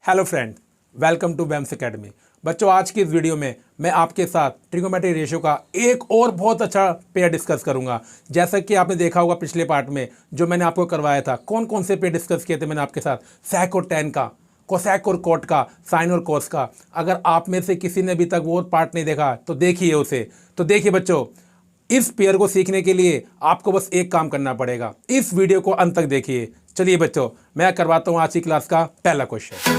Hello friend, welcome to BAMS academy. बच्चों, आज की इस वीडियो में मैं आपके साथ ट्रिगोनोमेट्रिक रेशियो का एक और बहुत अच्छा पेयर डिस्कस करूंगा। जैसा कि आपने देखा होगा पिछले पार्ट में जो मैंने आपको करवाया था, कौन कौन से पेयर डिस्कस किए थे मैंने आपके साथ, सेक और टेन का, कोसेक और कोट का, साइन और कोस का। अगर आप में से किसी ने अभी तक वो पार्ट नहीं देखा तो देखिए उसे। तो देखिए बच्चों, इस पेयर को सीखने के लिए आपको बस एक काम करना पड़ेगा, इस वीडियो को अंत तक देखिए। चलिए बच्चों, मैं करवाता हूं आज की क्लास का पहला क्वेश्चन।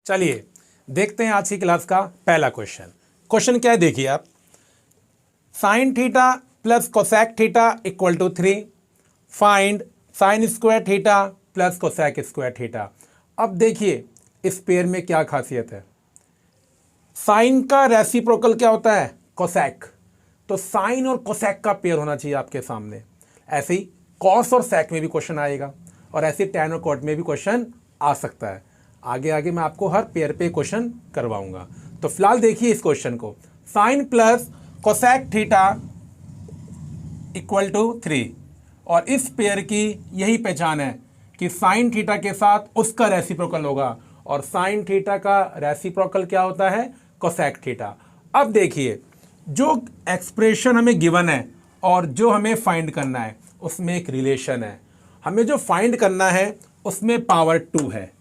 चलिए देखते हैं आज की क्लास का पहला क्वेश्चन। क्वेश्चन क्या है देखिए आप, sine theta plus cosec theta equal to 3, find sine square theta plus cosec square theta. अब देखिए इस पेयर में क्या खासियत है, साइन का रेसिप्रोकल क्या होता है, कोसेक। तो साइन और कोसेक का पेयर होना चाहिए आपके सामने। ऐसे ही कॉस और सेक में भी क्वेश्चन आएगा, और ऐसे टैन और कॉट में भी क्वेश्चन आ सकता है। आगे आगे मैं आपको हर पेयर पे क्वेश्चन करवाऊंगा। तो फिलहाल देखिए इस क्वेश्चन को, sine plus cosec theta equal to 3, और इस पेयर की यही पहचान है कि साइन थीटा के साथ उसका रेसिप्रोकल होगा, और साइन थीटा का रेसिप्रोकल क्या होता है, कोसेक थीटा। अब देखिए जो एक्सप्रेशन हमें गिवन है और जो हमें फाइंड करना है उसमें एक रिलेशन है। हमें जो फाइंड करना है उसमें पावर 2 है।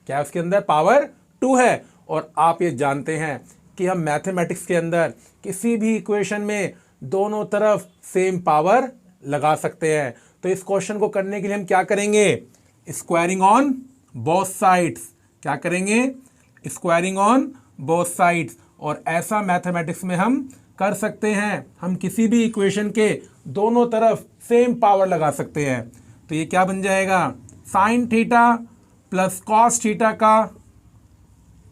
क्या उसके अंदर पावर 2 है? और आप ये जानते हैं कि हम मैथमेटिक्स के अंदर किसी भी इक्वेशन में दोनों तरफ सेम पावर लगा सकते हैं। तो इस क्वेश्चन को करने के लिए हम क्या करेंगे, स्क्वायरिंग ऑन बोथ साइड्स। क्या करेंगे, स्क्वायरिंग ऑन बोथ साइड्स। और ऐसा मैथमेटिक्स में हम कर सकते हैं, हम किसी भी इक्वेशन के दोनों तरफ सेम पावर लगा सकते हैं। तो ये क्या बन जाएगा, sine theta plus cos theta का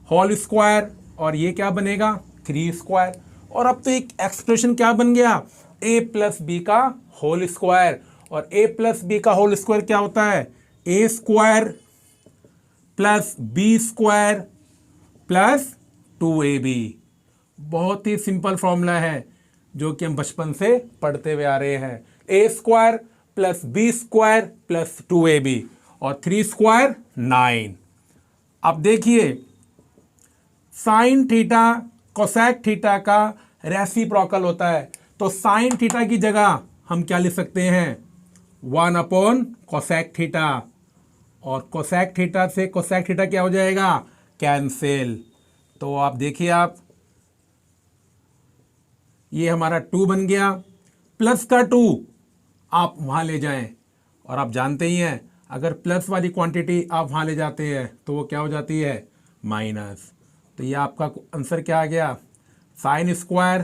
होल स्क्वायर, और ये क्या बनेगा, 3 स्क्वायर। और अब तो एक एक्सप्रेशन क्या बन गया, a प्लस बी का होल स्क्वायर। और a प्लस बी का होल स्क्वायर क्या होता है, a square plus B square plus 2ab। बहुत ही सिंपल फॉर्मूला है जो कि हम बचपन से पढ़ते हुए आ रहे हैं, a square plus B square plus 2ab, और 3 स्क्वायर 9। अब देखिए साइन थीटा कोसेक थीटा का रेसिप्रोकल होता है, तो साइन थीटा की जगह हम क्या लिख सकते हैं, 1 अपॉन कोसेक थीटा। और कोसेक थीटा से कोसेक थीटा क्या हो जाएगा, कैंसिल। तो आप देखिए, आप ये हमारा 2 बन गया, प्लस का 2 आप वहां ले जाएं, और आप जानते ही हैं अगर प्लस वाली क्वांटिटी आप वहां ले जाते हैं तो वो क्या हो जाती है, माइनस। तो ये आपका आंसर क्या आ गया, sine square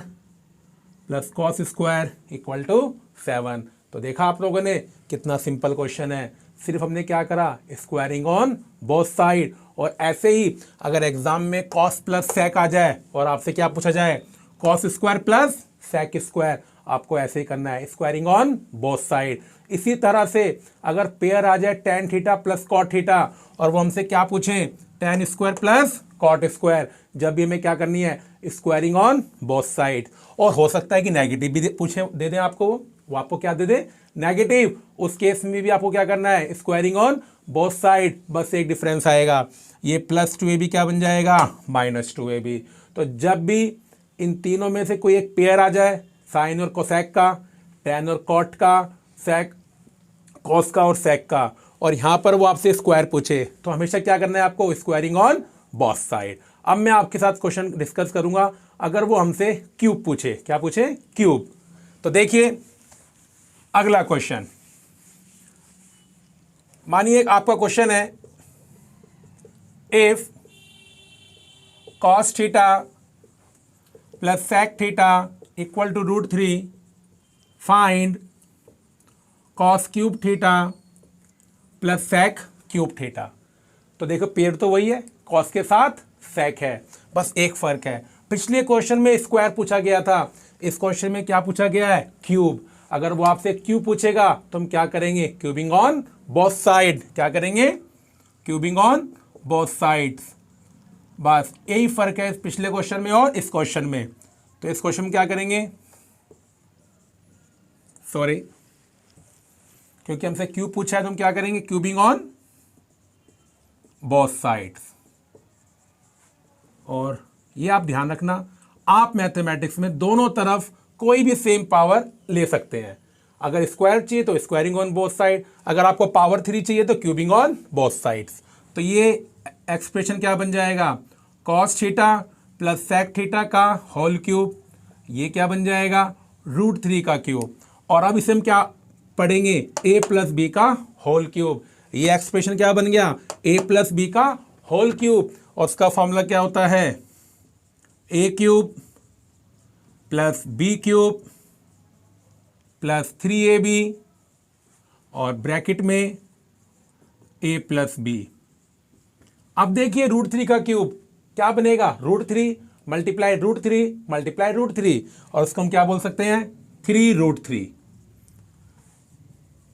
plus cos square equal to 7। तो देखा आप लोगों ने कितना सिंपल क्वेश्चन है, सिर्फ हमने क्या करा, स्क्वायरिंग ऑन बोथ साइड। और ऐसे ही अगर एग्जाम में कॉस प्लस सेक आ जाए और आपसे क्या पूछा जाए, cos square plus sec square, आपको ऐसे ही करना है, स्क्वायरिंग ऑन बोथ साइड। इसी तरह से अगर पेयर आ जाए tan theta plus cot theta, और वो हमसे क्या पूछें, tan square plus cot square, जब भी हमें क्या करनी है, स्क्वायरिंग ऑन बोथ साइड। और हो सकता है कि नेगेटिव भी पूछे दे दें आपको, वो आपको क्या दे दें, नेगेटिव। उस केस में भी आपको क्या करना है, स्क्वायरिंग ऑन बोथ साइड। बस एक डिफरेंस आएगा, ये प्लस 2ab क्या बन जाएगा, माइनस 2ab। तो जब भी इन तीनों में से कोई एक पेयर आ जाए, साइन और कोसेक का, टेन और कॉट का, सेक कॉस का और सेक का, और यहां पर वो आपसे स्क्वायर पूछे, तो हमेशा क्या करना है आपको, स्क्वायरिंग ऑन बोथ साइड। अब मैं आपके साथ क्वेश्चन डिस्कस करूंगा अगर वो हमसे क्यूब पूछे, क्या पूछे, क्यूब। तो देखिए अगला क्वेश्चन, मानिए आपका क्वेश्चन है, if cos theta plus sec theta equal to √3, find cos cube theta plus sec cube theta. तो देखो पेयर तो वही है, कॉस के साथ सेक है, बस एक फर्क है, पिछले क्वेश्चन में स्क्वायर पूछा गया था, इस क्वेश्चन में क्या पूछा गया है, क्यूब। अगर वो आपसे क्यूब पूछेगा तो हम क्या करेंगे, क्यूबिंग ऑन बोथ साइड। क्या करेंगे, क्यूबिंग ऑन बोथ साइड्स। बस यही फर्क है इस पिछले क्वेश्चन में और इस क्वेश्चन में। तो इस क्वेश्चन में क्या करेंगे, सॉरी, क्योंकि हमसे क्यूब पूछा है तो हम क्या करेंगे, क्यूबिंग ऑन बोथ साइड्स। और ये आप ध्यान रखना, आप मैथमेटिक्स में दोनों तरफ कोई भी सेम पावर ले सकते हैं। अगर स्क्वायर चाहिए तो स्क्वायरिंग ऑन बोथ साइड, अगर आपको पावर 3 चाहिए तो क्यूबिंग ऑन बोथ साइड्स। तो ये एक्सप्रेशन क्या बन जाएगा, cos theta plus sec theta का होल क्यूब, ये क्या बन जाएगा, √3 का क्यूब। और अब इसे हम क्या पढ़ेंगे, a प्लस बी का होल क्यूब। ये एक्सप्रेशन क्या बन गया, a प्लस बी का होल क्यूब। और उसका फॉर्मूला क्या होता है, a cube plus B cube plus 3ab और ब्रैकेट में a प्लस बी। अब देखिए √3 का क्यूब क्या बनेगा, √3 मल्टीप्लाई √3 मल्टीप्लाई √3, और उसको हम क्या बोल सकते हैं, 3√3।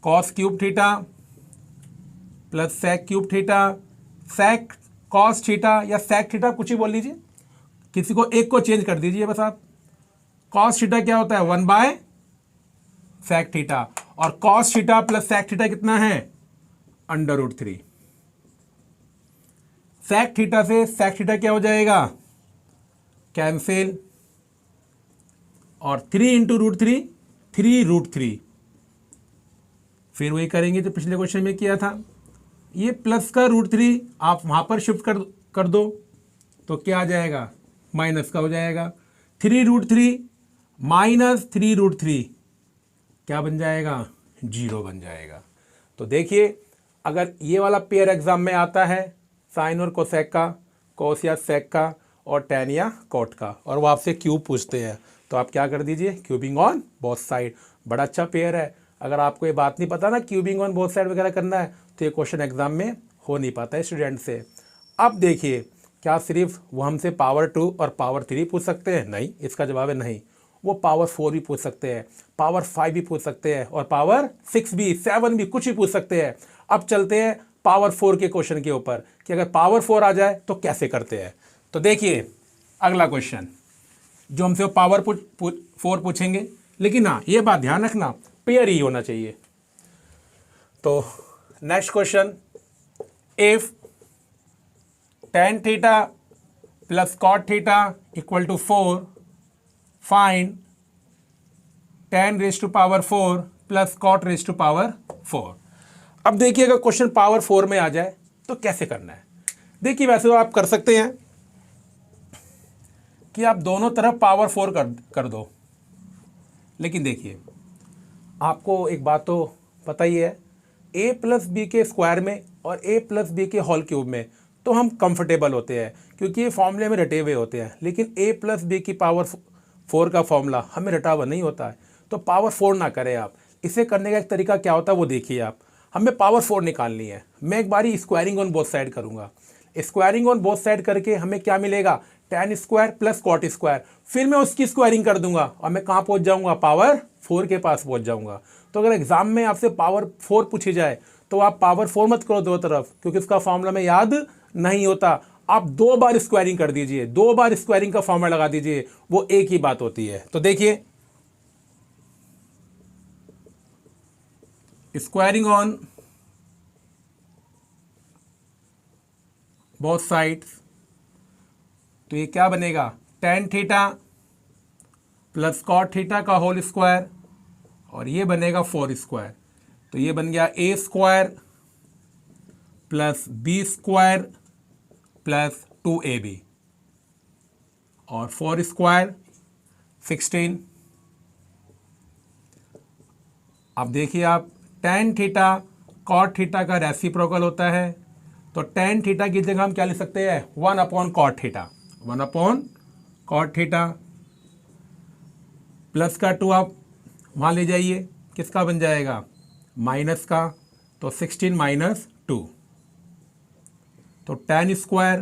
Cos cube theta plus sec cube theta, sec cos theta या सेक थीटा कुछ ही बोल लीजिए, किसी को एक को चेंज कर दीजिए बस आप। कॉस थीटा क्या होता है, 1/सेक थीटा, और cos theta plus sec theta कितना है, √3। सेक थीटा से सेक थीटा क्या हो जाएगा, कैंसिल, और 3 इंटू √3 3√3। फिर वही करेंगे जो पिछले क्वेश्चन में किया था, ये प्लस का √3 आप वहां पर शिफ्ट कर दो तो क्या आ जाएगा, माइनस का हो जाएगा। 3√3 माइनस 3√3 क्या बन जाएगा, 0 बन जाएगा। तो देखिए अगर ये वाला पेयर एग्जाम में आता है, साइन और कोसेक का, कोस या सेक का, और टैन या कॉट का, और वो आपसे क्यूब पूछते हैं, तो आप क्या कर दीजिए, क्यूबिंग ऑन बोथ साइड। बड़ा अच्छा पेयर है। अगर आपको ये बात नहीं पता ना क्यूबिंग ऑन बोथ साइड वगैरह करना है, तो ये क्वेश्चन एग्जाम में हो नहीं पाता है स्टूडेंट से। अब देखिए, क्या सिर्फ वो हमसे पावर 2 और पावर 3 पूछ सकते हैं, नहीं, इसका जवाब है नहीं। वो पावर 4 भी पूछ सकते हैं, पावर 5 भी पूछ सकते हैं, और पावर 6 भी, 7 भी, कुछ भी पूछ सकते हैं। अब चलते हैं पावर 4 के क्वेश्चन के ऊपर कि अगर पावर 4 आ जाए तो कैसे करते हैं। तो देखिए अगला क्वेश्चन जो हमसे वो पावर 4 पूछेंगे, लेकिन हाँ ये बात ध्यान रखना, पेयर ही होना चाहिए। तो next question, if tan theta plus cot theta equal to 4, find tan raise to power 4 plus cot raise to power 4। अब देखिए अगर क्वेश्चन पावर 4 में आ जाए तो कैसे करना है। देखिए वैसे तो आप कर सकते हैं कि आप दोनों तरफ पावर 4 कर दो, लेकिन देखिए आपको एक बात तो पता ही है, a प्लस बी के स्क्वायर में और a प्लस बी के होल क्यूब में तो हम कंफर्टेबल होते हैं, क्योंकि ये फॉर्मूले में रटे हुए होते हैं। लेकिन a प्लस बी की पावर 4 का फॉर्मूला हमें रटा हुआ नहीं होता है, तो पावर 4 ना करें आप। इसे करने का एक तरीका क्या होता है वो देखिए आप। हमें पावर 4 निकालनी है, मैं एक बारी स्क्वायरिंग ऑन बोथ साइड करूँगा। स्क्वायरिंग ऑन बोथ साइड करके हमें क्या मिलेगा, tan square plus cot square. फिर मैं उसकी स्क्वायरिंग कर दूंगा और मैं कहाँ पहुँच जाऊँगा, पावर 4 के पास पहुँच जाऊँगा। तो अगर एग्जाम में आपसे पावर 4 पूछी जाए तो आप पावर 4 मत करो दो तरफ, क्योंकि उसका फॉर्मूला में याद नहीं होता। आप 2 बार स्क्वायरिंग कर दीजिए, 2 बार स्क्वायरिंग का फॉर्मूला लगा दीजिए, वो एक ही बात होती है। तो देखिए स्क्वायरिंग ऑन बोथ साइड्स, तो ये क्या बनेगा, tan theta plus cot theta का होल स्क्वायर, और ये बनेगा 4 स्क्वायर। तो ये बन गया a square plus b square plus 2ab, और 4 स्क्वायर 16। अब देखिए आप, tan थीटा cot थीटा का रेसिप्रोकल होता है, तो tan थीटा की जगह हम क्या लिख सकते हैं, 1/cot theta, 1/cot theta, plus का 2 आप वहाँ ले जाइए, किसका बन जाएगा, माइनस का, तो 16 माइनस 2, तो tan square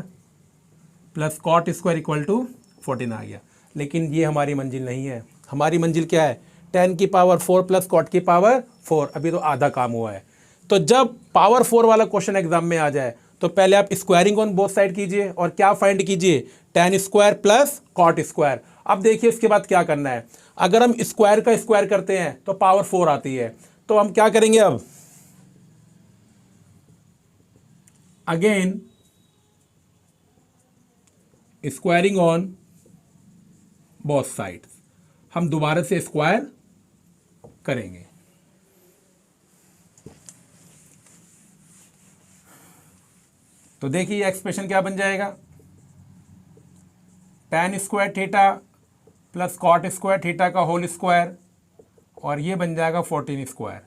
plus cot square equal to 14 आ गया। लेकिन ये हमारी मंजिल नहीं है। हमारी मंजिल क्या है, tan की पावर 4 प्लस cot की पावर 4। अभी तो आधा काम हुआ है। तो जब पावर 4 वाला क्वेश्चन एग्जाम में आ जाए तो पहले आप स्क्वायरिंग ऑन बोथ साइड कीजिए और क्या फाइंड कीजिए, tan square plus cot square. अब देखिए इसके बाद क्या करना है, अगर हम स्क्वायर का स्क्वायर करते हैं तो पावर 4 आती है, तो हम क्या करेंगे, अब again squaring on both sides, हम दोबारा से स्क्वायर करेंगे। तो देखिए एक्सप्रेशन क्या बन जाएगा, tan square theta plus cot square theta का होल स्क्वायर, और ये बन जाएगा 14 स्क्वायर।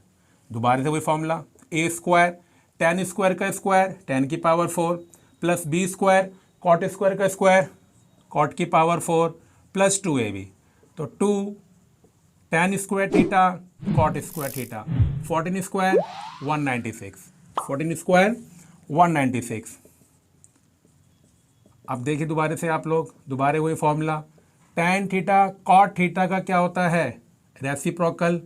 दोबारा से वही formula, A square tan square का स्क्वायर tan की power 4 plus B square cot square का स्क्वायर कॉट की पावर 4 प्लस 2ab। तो 2 tan square theta cot square theta, 14 square 196, 14 square 196। अब देखिए दोबारा से आप लोग, दोबारा वही फॉर्मूला, tan थीटा कॉट थीटा का क्या होता है, रेसिप्रोकल।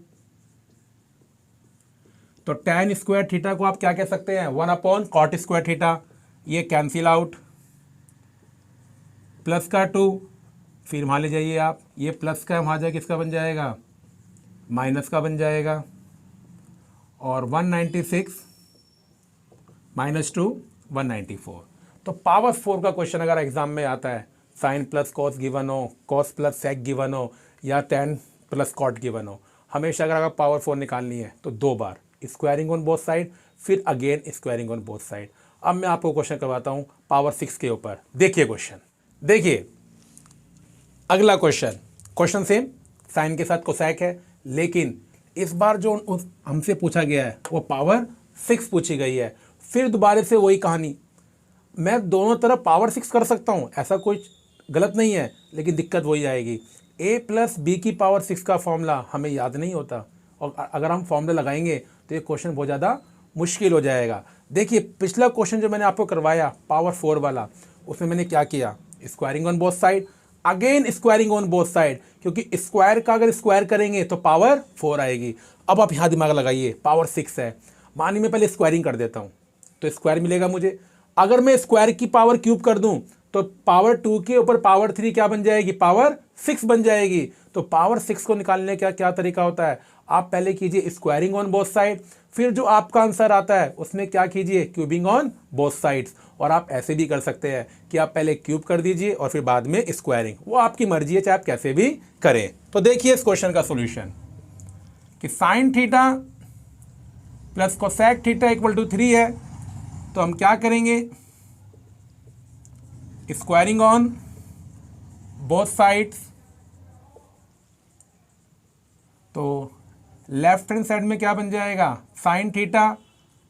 तो tan स्क्वायर थीटा को आप क्या कह सकते हैं, 1 कॉट स्क्वायर थीटा, ये कैंसिल आउट, प्लस का 2, फिर वहाँ ले जाइए आप, ये प्लस का वहाँ जाए किसका बन जाएगा, माइनस का बन जाएगा, और 196 माइनस 2 194। तो पावर 4 का क्वेश्चन अगर एग्जाम में आता है, साइन प्लस कॉस गिवन हो, कॉस प्लस सेक गिवन हो, या tan प्लस कॉट गिवन हो, हमेशा अगर पावर 4 निकालनी है तो 2 बार स्क्वायरिंग ऑन बोथ साइड, फिर again squaring on both side. अब मैं आपको क्वेश्चन करवाता हूँ पावर 6 के ऊपर। देखिए क्वेश्चन, देखिए अगला क्वेश्चन, क्वेश्चन सेम, साइन के साथ कोसैक है, लेकिन इस बार जो हमसे पूछा गया है वो पावर 6 पूछी गई है। फिर दोबारा से वही कहानी, मैं दोनों तरफ पावर 6 कर सकता हूँ, ऐसा कोई गलत नहीं है, लेकिन दिक्कत वही आएगी, a प्लस बी की पावर 6 का फॉर्मूला हमें याद नहीं होता, और अगर हम फॉर्मूला लगाएंगे तो ये क्वेश्चन बहुत ज़्यादा मुश्किल हो जाएगा। देखिए पिछला क्वेश्चन जो मैंने आपको करवाया पावर 4 वाला, उसमें मैंने क्या किया, squaring on both side, again squaring on both side, क्योंकि स्क्वायर का अगर स्क्वायर करेंगे तो पावर 4 आएगी। अब आप यहाँ दिमाग लगाइए, पावर 6 है, मानिए मैं पहले स्क्वायरिंग कर देता हूँ तो स्क्वायर मिलेगा मुझे। अगर मैं स्क्वायर की पावर क्यूब कर दूं तो पावर 2 के ऊपर पावर 3 क्या बन जाएगी, पावर 6 बन जाएगी। तो पावर 6 को निकालने का क्या तरीका होता है, आप पहले कीजिए स्क्वायरिंग ऑन बोथ साइड, फिर जो आपका आंसर आता है उसमें क्या कीजिए, क्यूबिंग ऑन बोथ साइड्स। और आप ऐसे भी कर सकते हैं कि आप पहले क्यूब कर दीजिए और फिर बाद में स्क्वायरिंग, वो आपकी मर्जी है, चाहे आप कैसे भी करें। तो देखिए इस क्वेश्चन का सोल्यूशन कि sine theta plus cosec theta equal to 3 है, तो हम क्या करेंगे, स्क्वायरिंग ऑन बोथ साइड्स। तो लेफ्ट हैंड साइड में क्या बन जाएगा, sine theta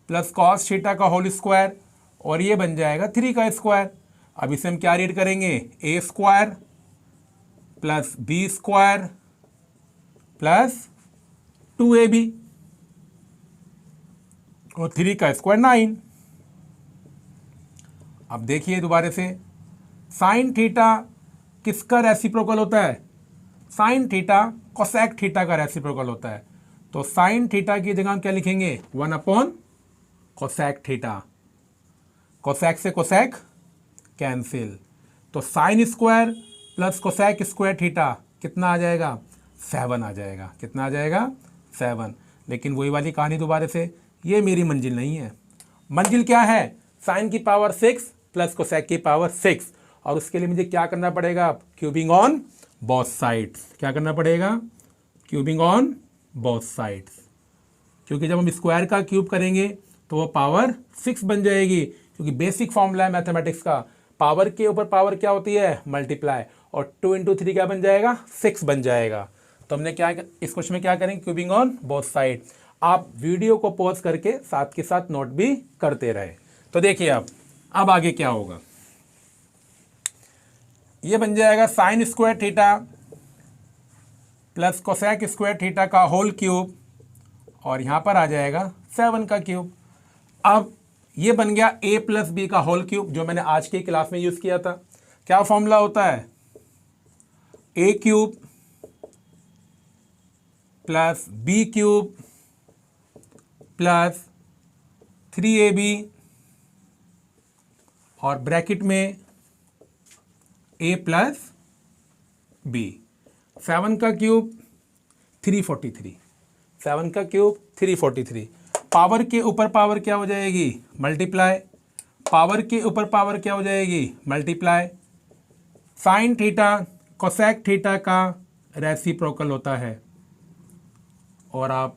plus cos theta का होल स्क्वायर, और ये बन जाएगा 3 का स्क्वायर। अब इसे हम क्या रीड करेंगे, A square plus B square plus 2ab, और 3 का स्क्वायर 9। अब देखिए दोबारा से, साइन थीटा किसका रेसिप्रोकल होता है, साइन थीटा कोसैक थीटा का रेसिप्रोकल होता है। तो साइन थीटा की जगह हम क्या लिखेंगे, 1 कोसैक थीटा, कोसैक से कोसैक कैंसिल, तो sign square plus cosec square theta कितना आ जाएगा, 7 आ जाएगा। कितना आ जाएगा, 7। लेकिन वही वाली कहानी दोबारा से, ये मेरी मंजिल नहीं है, मंजिल क्या है, साइन की पावर 6 प्लस कोसैक की पावर 6, और उसके लिए मुझे क्या करना पड़ेगा, क्यूबिंग ऑन बोथ साइड्स। क्या करना पड़ेगा, क्यूबिंग ऑन बोथ साइड्स, क्योंकि जब हम स्क्वायर का क्यूब करेंगे तो वो पावर 6 बन जाएगी, क्योंकि बेसिक फॉर्मूला है मैथमेटिक्स का, पावर के ऊपर पावर क्या होती है, मल्टीप्लाई, और 2 × 3 क्या बन जाएगा, 6 बन जाएगा। तो हमने क्या, इस क्वेश्चन में क्या करेंगे, क्यूबिंग ऑन बोथ साइड। आप वीडियो को पॉज करके साथ के साथ नोट भी करते रहे। तो देखिए अब आगे क्या होगा, ये बन जाएगा sign square theta plus cosec square theta का होल क्यूब, और यहाँ पर आ जाएगा 7 का क्यूब। अब ये बन गया a प्लस बी का होल क्यूब, जो मैंने आज की क्लास में यूज़ किया था। क्या फॉर्मूला होता है, a cube plus B cube plus 3ab, और ब्रैकेट में a प्लस बी, 7 का क्यूब 343, 7 का क्यूब 343, पावर के ऊपर पावर क्या हो जाएगी, मल्टीप्लाई, पावर के ऊपर पावर क्या हो जाएगी, multiply. Sign theta cosec theta का रेसिप्रोकल होता है, और आप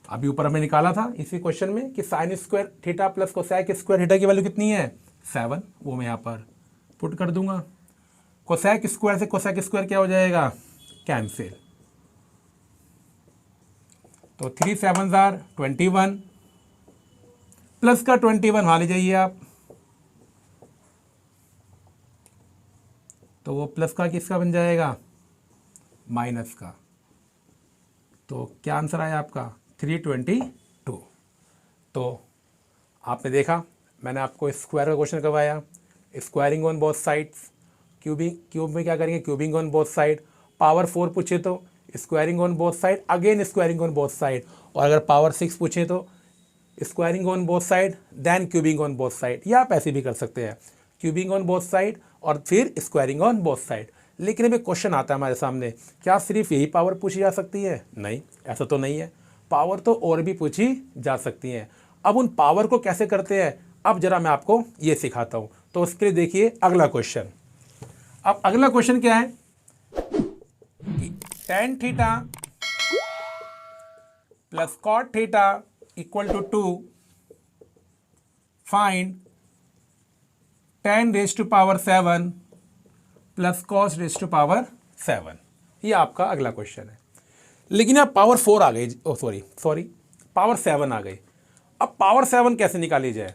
अभी ऊपर हमने निकाला था इसी क्वेश्चन में कि sign square theta plus cosec square theta की वैल्यू कितनी है, 7। वो मैं यहाँ पर पुट कर दूंगा। कोसेक स्क्वायर से कोसेक स्क्वायर क्या हो जाएगा, कैंसिल। तो 3 7 21 प्लस का 21 वहाँ ले जाइए आप, तो वो प्लस का किसका बन जाएगा, माइनस का। तो क्या आंसर आया आपका, 322। तो आपने देखा, मैंने आपको स्क्वायर का क्वेश्चन करवाया, squaring on both sides. Cube में क्या करेंगे, cubing on both side. Power 4 पूछे तो squaring on both side, again squaring on both side. और अगर पावर 6 पूछे तो squaring on both side then cubing on both side, या आप ऐसे भी कर सकते हैं, क्यूबिंग ऑन बोथ साइड और फिर स्क्वायरिंग ऑन बोथ साइड। लेकिन अभी क्वेश्चन आता है हमारे सामने, क्या सिर्फ यही पावर पूछी जा सकती है, नहीं, ऐसा तो नहीं है, पावर तो और भी पूछी जा सकती हैं। अब उन पावर को कैसे करते हैं, अब जरा मैं आपको ये सिखाता हूँ। तो उसके लिए देखिए अगला क्वेश्चन। अब अगला क्वेश्चन क्या है कि tan theta plus cot theta equal to 2, find tan raise to power 7 plus cos raise to power 7। ये आपका अगला क्वेश्चन है। लेकिन अब पावर 4 आ गई, सॉरी पावर 7 आ गई। अब पावर 7 कैसे निकाली जाए,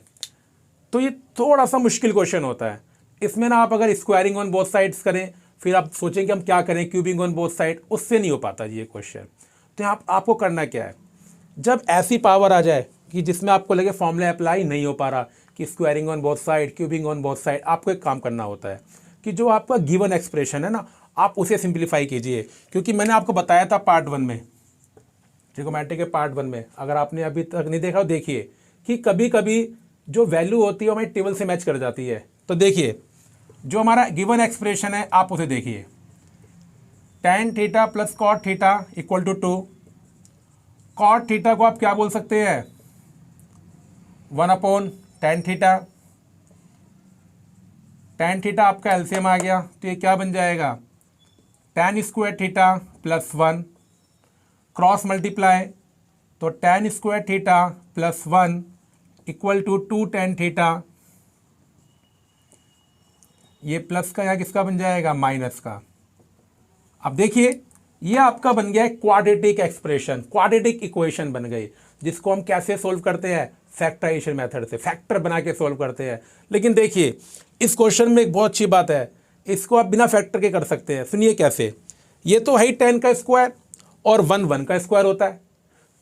तो ये थोड़ा सा मुश्किल क्वेश्चन होता है। इसमें ना आप अगर स्क्वायरिंग ऑन बोथ साइड्स करें, फिर आप सोचें कि हम क्या करें, क्यूबिंग ऑन बोथ साइड, उससे नहीं हो पाता जी ये क्वेश्चन। तो यहाँ आपको करना क्या है, जब ऐसी पावर आ जाए कि जिसमें आपको लगे फॉर्मूला अप्लाई नहीं हो पा रहा कि squaring on both side, cubing on both side, आपको एक काम करना होता है कि जो आपका गिवन एक्सप्रेशन है ना, आप उसे सिंप्लीफाई कीजिए। क्योंकि मैंने आपको बताया था पार्ट 1 में, ट्रिगोनोमेट्री के पार्ट 1 में, अगर आपने अभी तक नहीं देखा देखिए कि कभी कभी जो वैल्यू होती है वो हमारी टेबल से मैच कर जाती है। तो देखिए जो हमारा गिवन एक्सप्रेशन है आप उसे देखिए, tan theta plus cot theta equal to 2। cot theta को आप क्या बोल सकते हैं, 1/tan थीटा। tan थीटा आपका एलसीएम आ गया, तो ये क्या बन जाएगा, tan square theta plus 1, cross multiply, तो tan square theta plus 1 equal to 2 tan theta. ये प्लस का यहाँ किसका बन जाएगा, माइनस का। अब देखिए ये आपका बन गया है क्वाड्रेटिक एक्सप्रेशन, क्वाड्रेटिक इक्वेशन बन गई, जिसको हम कैसे सोल्व करते हैं, फैक्टराइजेशन मेथड से, फैक्टर बना के सोल्व करते हैं। लेकिन देखिए इस क्वेश्चन में एक बहुत अच्छी बात है, इसको आप बिना फैक्टर के कर सकते हैं। सुनिए कैसे, ये तो है 10 का स्क्वायर और 1 का स्क्वायर होता है,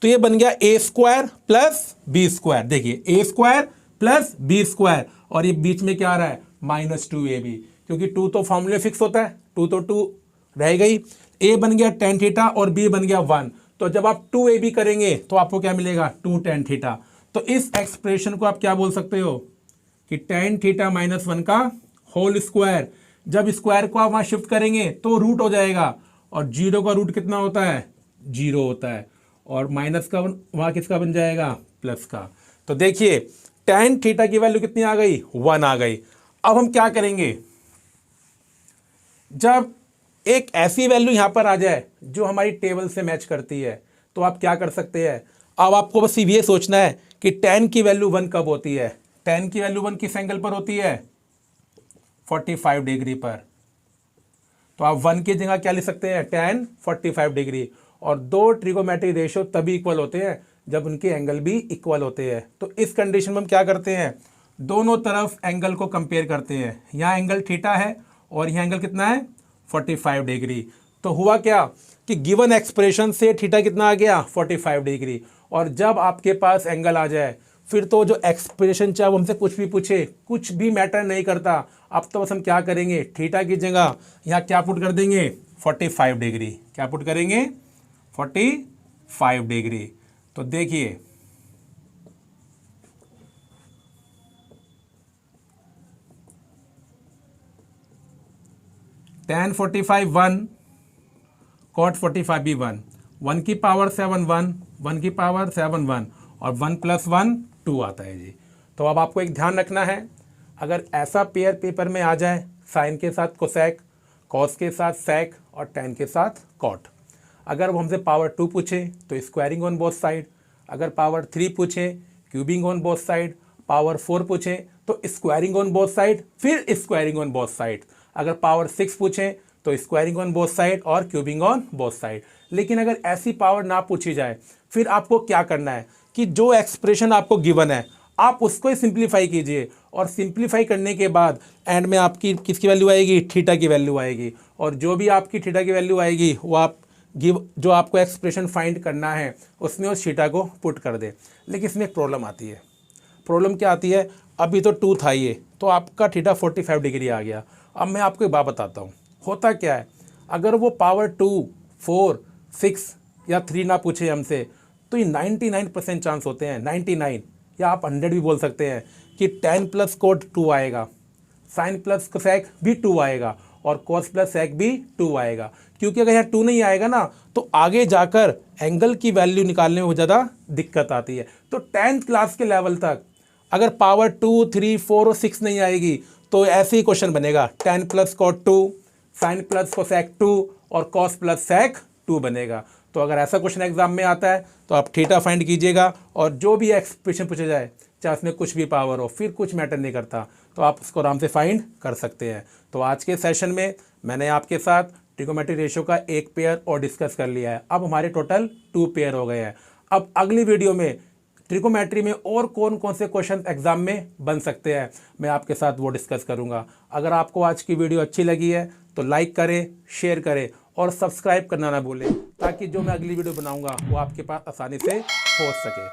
तो ये बन गया ए स्क्वायर प्लस बी स्क्वायर। देखिए ए स्क्वायर प्लस बी स्क्वायर, और ये बीच में क्या आ रहा है, -2ab, क्योंकि 2 तो फॉर्मूले फिक्स होता है, 2 तो 2 रह गई। ए बन गया tan थीटा और बी बन गया 1, तो जब आप 2ab करेंगे तो आपको क्या मिलेगा, 2 tan थीटा। तो इस एक्सप्रेशन को आप क्या बोल सकते हो कि tan थीटा माइनस 1 का होल स्क्वायर। जब स्क्वायर को आप वहाँ शिफ्ट करेंगे तो रूट हो जाएगा, और 0 का रूट कितना होता है, 0 होता है, और माइनस का वहाँ किसका बन जाएगा, प्लस का। तो देखिए tan थीटा की वैल्यू कितनी आ गई, 1 आ गई। अब हम क्या करेंगे, जब एक ऐसी वैल्यू यहां पर आ जाए जो हमारी टेबल से मैच करती है, तो आप क्या कर सकते हैं, अब आपको बस ये सोचना है कि tan की वैल्यू 1 कब होती है। tan की वैल्यू 1 किस एंगल पर होती है, 45 डिग्री पर। तो आप 1 की जगह क्या लिख सकते हैं, tan 45 डिग्री। और दो ट्रिगोमेट्रिक रेशियो तभी इक्वल होते हैं जब उनके एंगल भी इक्वल होते हैं। तो इस कंडीशन में हम क्या करते हैं, दोनों तरफ एंगल को कंपेयर करते हैं। यहाँ एंगल थीटा है और यहाँ एंगल कितना है, 45 डिग्री। तो हुआ क्या कि गिवन एक्सप्रेशन से थीटा कितना आ गया, 45 डिग्री। और जब आपके पास एंगल आ जाए फिर तो जो एक्सप्रेशन चाहे वो हमसे कुछ भी पूछे, कुछ भी मैटर नहीं करता। अब तो बस हम क्या करेंगे, थीटा की जगह यहाँ क्या पुट कर देंगे, 45 डिग्री। क्या पुट करेंगे, 45 डिग्री। तो देखिए tan 45 1, cot 45 भी 1, 1 की पावर 7 1, 1 की पावर 7 1, और 1 + 1 2 आता है जी। तो अब आपको एक ध्यान रखना है, अगर ऐसा पेयर पेपर में आ जाए, साइन के साथ कोसेक, कॉस के साथ सेक और टैन के साथ कॉट, अगर वो हमसे पावर 2 पूछे तो स्क्वायरिंग ऑन बोथ साइड, अगर पावर 3 पूछे cubing on both side, power 4 पूछे तो स्क्वायरिंग ऑन बोथ साइड फिर स्क्वायरिंग ऑन बोथ साइड, अगर पावर 6 पूछे तो स्क्वायरिंग ऑन बोथ साइड और क्यूबिंग ऑन बोथ साइड। लेकिन अगर ऐसी पावर ना पूछी जाए फिर आपको क्या करना है कि जो एक्सप्रेशन आपको गिवन है आप उसको ही सिंप्लीफाई कीजिए, और सिंप्लीफाई करने के बाद एंड में आपकी किसकी वैल्यू आएगी, थीटा की वैल्यू आएगी, और जो भी आपकी थीटा की वैल्यू आएगी वो आप जो आपको एक्सप्रेशन फाइंड करना है उसमें उस थीटा को पुट कर दे। लेकिन इसमें एक प्रॉब्लम आती है। प्रॉब्लम क्या आती है, अभी तो 2 था ये, तो आपका थीटा 45 डिग्री आ गया। अब मैं आपको एक बात बताता हूँ, होता क्या है, अगर वो पावर 2, 4, 6 या 3 ना पूछे हमसे तो ये 99% चांस होते हैं, 99 या आप 100 भी बोल सकते हैं कि tan प्लस कोट 2 आएगा, साइन प्लस कोसेक भी 2 आएगा और कॉस प्लस सेक भी 2 आएगा। क्योंकि अगर यहाँ 2 नहीं आएगा ना तो आगे जाकर एंगल की वैल्यू निकालने में बहुत ज़्यादा दिक्कत आती है। तो 10th क्लास के लेवल तक अगर पावर 2, 3, 4 और 6 नहीं आएगी तो ऐसे ही क्वेश्चन बनेगा, tan plus cot 2, sine plus cosec 2 और कॉस प्लस सेक 2 बनेगा। तो अगर ऐसा क्वेश्चन एग्जाम में आता है तो आप थीटा फाइंड कीजिएगा, और जो भी एक्सप्रेशन पूछा जाए चाहे उसमें कुछ भी पावर हो फिर कुछ मैटर नहीं करता, तो आप उसको आराम से फाइंड कर सकते हैं। तो आज के सेशन में मैंने आपके साथ ट्रिगोनोमेट्री रेशियो का एक पेयर और डिस्कस कर लिया है। अब हमारे टोटल 2 पेयर हो गए हैं। अब अगली वीडियो में ट्रिगोनोमेट्री में और कौन कौन से क्वेश्चन एग्जाम में बन सकते हैं मैं आपके साथ वो डिस्कस करूंगा। अगर आपको आज की वीडियो अच्छी लगी है तो लाइक करें, शेयर करें और सब्सक्राइब करना ना भूलें, ताकि जो मैं अगली वीडियो बनाऊंगा वो आपके पास आसानी से पहुंच सके।